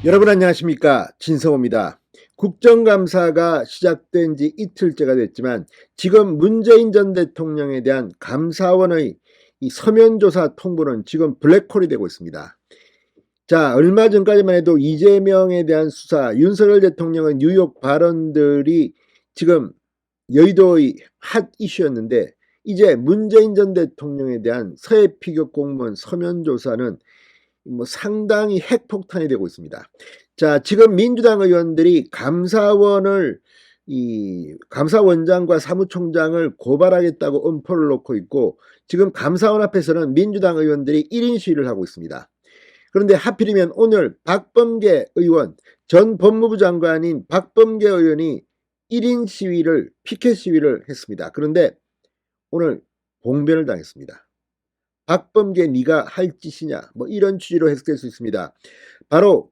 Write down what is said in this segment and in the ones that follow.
여러분 안녕하십니까, 진성호입니다. 국정감사가 시작된 지 이틀째가 됐지만 지금 문재인 전 대통령에 대한 감사원의 이 서면조사 통보는 지금 블랙홀이 되고 있습니다. 자, 얼마 전까지만 해도 이재명에 대한 수사, 윤석열 대통령의 뉴욕 발언들이 지금 여의도의 핫 이슈였는데, 이제 문재인 전 대통령에 대한 서해 피격 공무원 서면조사는 상당히 핵폭탄이 되고 있습니다. 자, 지금 민주당 의원들이 감사원장과 사무총장을 고발하겠다고 엄포를 놓고 있고, 지금 감사원 앞에서는 민주당 의원들이 1인 시위를 하고 있습니다. 그런데 하필이면 오늘 박범계 의원, 전 법무부 장관인 박범계 의원이 1인 시위를, 피켓 시위를 했습니다. 그런데 오늘 봉변을 당했습니다. 박범계 네가 할 짓이냐, 이런 취지로 해석될 수 있습니다. 바로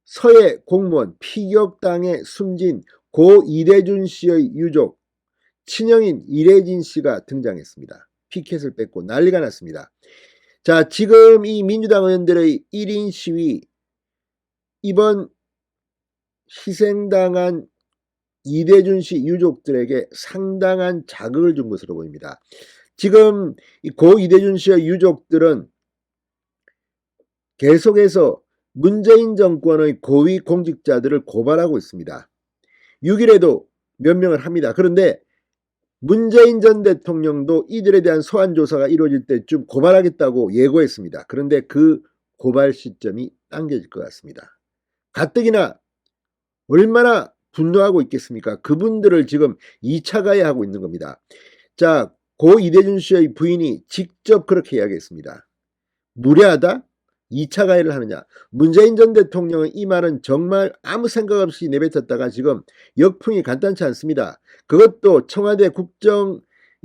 서해 공무원 피격당해 숨진 고 이대준 씨의 유족, 친형인 이래진 씨가 등장했습니다. 피켓을 뺏고 난리가 났습니다. 자, 지금 이 민주당 의원들의 1인 시위, 이번 희생당한 이대준 씨 유족들에게 상당한 자극을 준 것으로 보입니다. 지금 고 이대준 씨의 유족들은 계속해서 문재인 정권의 고위 공직자들을 고발하고 있습니다. 6일에도 몇 명을 합니다. 그런데 문재인 전 대통령도 이들에 대한 소환 조사가 이루어질 때쯤 고발하겠다고 예고했습니다. 그런데 그 고발 시점이 당겨질 것 같습니다. 가뜩이나 얼마나 분노하고 있겠습니까? 그분들을 지금 2차 가해하고 있는 겁니다. 자, 고 이대준 씨의 부인이 직접 그렇게 이야기했습니다. 무례하다? 2차 가해를 하느냐? 문재인 전 대통령은 이 말은 정말 아무 생각 없이 내뱉었다가 지금 역풍이 간단치 않습니다. 그것도 청와대 국정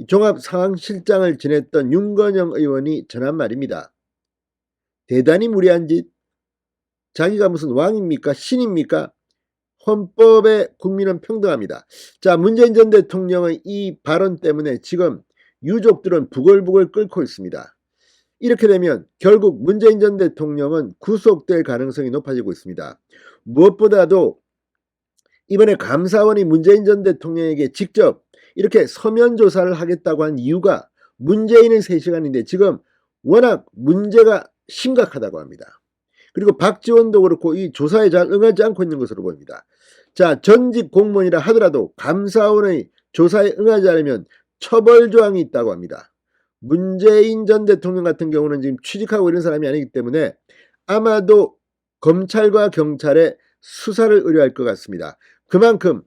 종합상황실장을 지냈던 윤건영 의원이 전한 말입니다. 대단히 무례한 짓. 자기가 무슨 왕입니까? 신입니까? 헌법에 국민은 평등합니다. 자, 문재인 전 대통령의 이 발언 때문에 지금 유족들은 부글부글 끓고 있습니다. 이렇게 되면 결국 문재인 전 대통령은 구속될 가능성이 높아지고 있습니다. 무엇보다도 이번에 감사원이 문재인 전 대통령에게 직접 이렇게 서면 조사를 하겠다고 한 이유가 문재인의 3시간인데 지금 워낙 문제가 심각하다고 합니다. 그리고 박지원도 그렇고 이 조사에 잘 응하지 않고 있는 것으로 보입니다. 자, 전직 공무원이라 하더라도 감사원의 조사에 응하지 않으면 처벌 조항이 있다고 합니다. 문재인 전 대통령 같은 경우는 지금 취직하고 이런 사람이 아니기 때문에 아마도 검찰과 경찰에 수사를 의뢰할 것 같습니다. 그만큼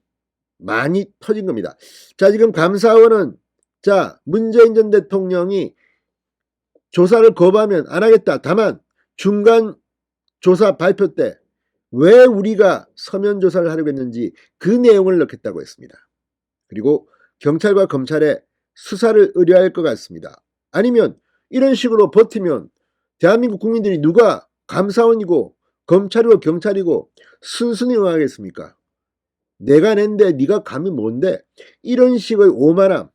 많이 터진 겁니다. 자, 지금 감사원은 문재인 전 대통령이 조사를 거부하면 안 하겠다. 다만 중간 조사 발표 때 왜 우리가 서면 조사를 하려고 했는지 그 내용을 넣겠다고 했습니다. 그리고 경찰과 검찰에 수사를 의뢰할 것 같습니다. 아니면 이런 식으로 버티면 대한민국 국민들이 누가 감사원이고 검찰이고 경찰이고 순순히 응하겠습니까? 내가 낸데 네가 감히 뭔데? 이런 식의 오만함.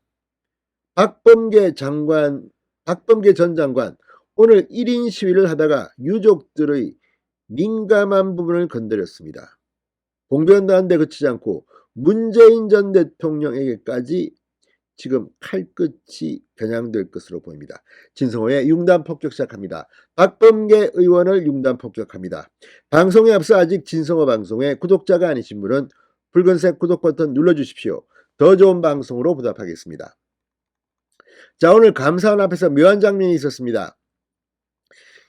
박범계 전 장관 오늘 1인 시위를 하다가 유족들의 민감한 부분을 건드렸습니다. 봉변도 한데 그치지 않고 문재인 전 대통령에게까지 지금 칼끝이 겨냥될 것으로 보입니다. 진성호의 융단 폭격 시작합니다. 박범계 의원을 융단 폭격합니다. 방송에 앞서 아직 진성호 방송에 구독자가 아니신 분은 붉은색 구독 버튼 눌러주십시오. 더 좋은 방송으로 보답하겠습니다. 자, 오늘 감사원 앞에서 묘한 장면이 있었습니다.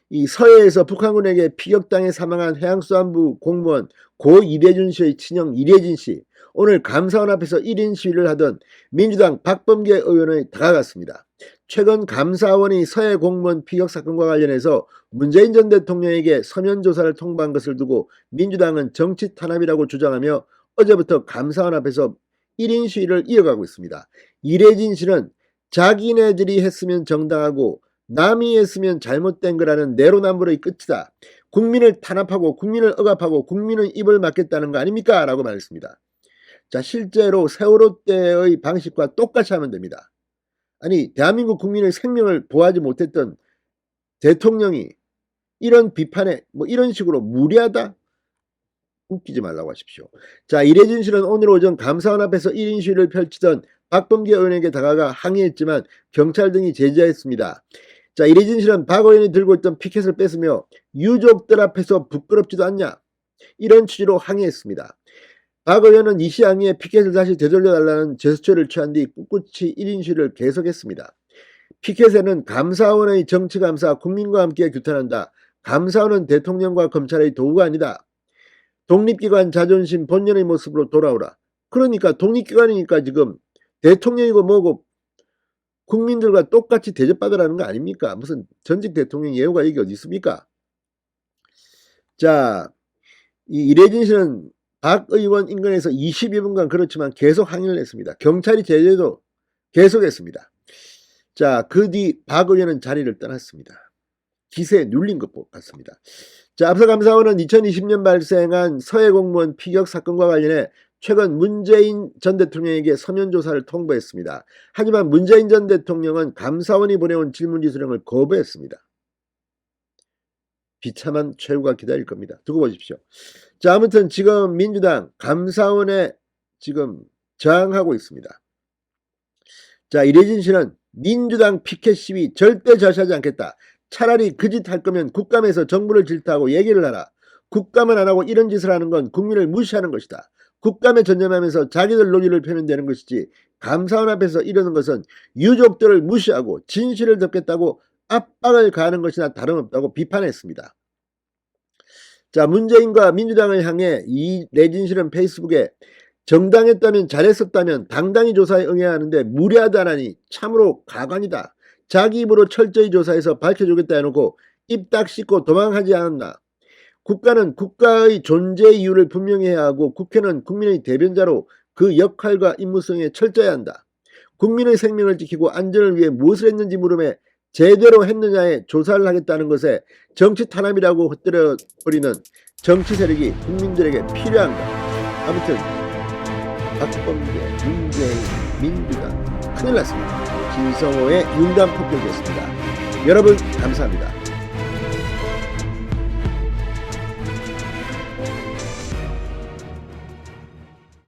이 서해에서 북한군에게 피격당해 사망한 해양수산부 공무원 고 이대준 씨의 친형 이래진 씨, 오늘 감사원 앞에서 1인 시위를 하던 민주당 박범계 의원이 다가갔습니다. 최근 감사원이 서해 공무원 피격 사건과 관련해서 문재인 전 대통령에게 서면 조사를 통보한 것을 두고 민주당은 정치 탄압이라고 주장하며 어제부터 감사원 앞에서 1인 시위를 이어가고 있습니다. 이래진 씨는 자기네들이 했으면 정당하고 남이 했으면 잘못된 거라는 내로남불의 끝이다. 국민을 탄압하고 국민을 억압하고 국민의 입을 막겠다는 거 아닙니까? 라고 말했습니다. 자, 실제로 세월호 때의 방식과 똑같이 하면 됩니다. 아니, 대한민국 국민의 생명을 보호하지 못했던 대통령이 이런 비판에 이런 식으로 무리하다? 웃기지 말라고 하십시오. 자, 이래진 씨는 오늘 오전 감사원 앞에서 1인 시위를 펼치던 박범계 의원에게 다가가 항의했지만 경찰 등이 제지했습니다. 자, 이래진 씨는 박 의원이 들고 있던 피켓을 뺏으며 유족들 앞에서 부끄럽지도 않냐, 이런 취지로 항의했습니다. 박 의원은 이 씨 항의에 피켓을 다시 되돌려달라는 제스처를 취한 뒤 꿋꿋이 1인 시위를 계속했습니다. 피켓에는 감사원의 정치감사 국민과 함께 규탄한다. 감사원은 대통령과 검찰의 도구가 아니다. 독립기관 자존심 본연의 모습으로 돌아오라. 그러니까 독립기관이니까 지금 대통령이고 뭐고 국민들과 똑같이 대접받으라는 거 아닙니까? 무슨 전직 대통령 예우가 이게 어디 있습니까? 자, 이 이래진 씨는 박 의원 인근에서 22분간 그렇지만 계속 항의를 했습니다. 경찰이 제재도 계속했습니다. 자, 그 뒤 박 의원은 자리를 떠났습니다. 기세에 눌린 것 같습니다. 자, 앞서 감사원은 2020년 발생한 서해 공무원 피격 사건과 관련해 최근 문재인 전 대통령에게 서면 조사를 통보했습니다. 하지만 문재인 전 대통령은 감사원이 보내온 질문지 수령을 거부했습니다. 비참한 최후가 기다릴 겁니다. 두고 보십시오. 자, 아무튼 지금 민주당 감사원에 지금 저항하고 있습니다. 자, 이래진 씨는 민주당 피켓 시위 절대 절차하지 않겠다. 차라리 그 짓 할 거면 국감에서 정부를 질타하고 얘기를 하라. 국감은 안 하고 이런 짓을 하는 건 국민을 무시하는 것이다. 국감에 전념하면서 자기들 논의를 펴면 되는 것이지 감사원 앞에서 이러는 것은 유족들을 무시하고 진실을 덮겠다고 압박을 가하는 것이나 다름없다고 비판했습니다. 자, 문재인과 민주당을 향해 이래진 씨는 페이스북에 정당했다면 잘했었다면 당당히 조사에 응해야 하는데 무례하다라니 참으로 가관이다. 자기 입으로 철저히 조사해서 밝혀주겠다 해놓고 입 딱 씻고 도망하지 않았나. 국가는 국가의 존재 이유를 분명히 해야 하고 국회는 국민의 대변자로 그 역할과 임무 수행에 철저해야 한다. 국민의 생명을 지키고 안전을 위해 무엇을 했는지 물음에 제대로 했느냐에 조사를 하겠다는 것에 정치 탄압이라고 헛들어버리는 정치 세력이 국민들에게 필요한가. 아무튼 박범계, 문재인, 민주당 큰일 났습니다. 진성호의 융단 폭격이었습니다. 여러분 감사합니다.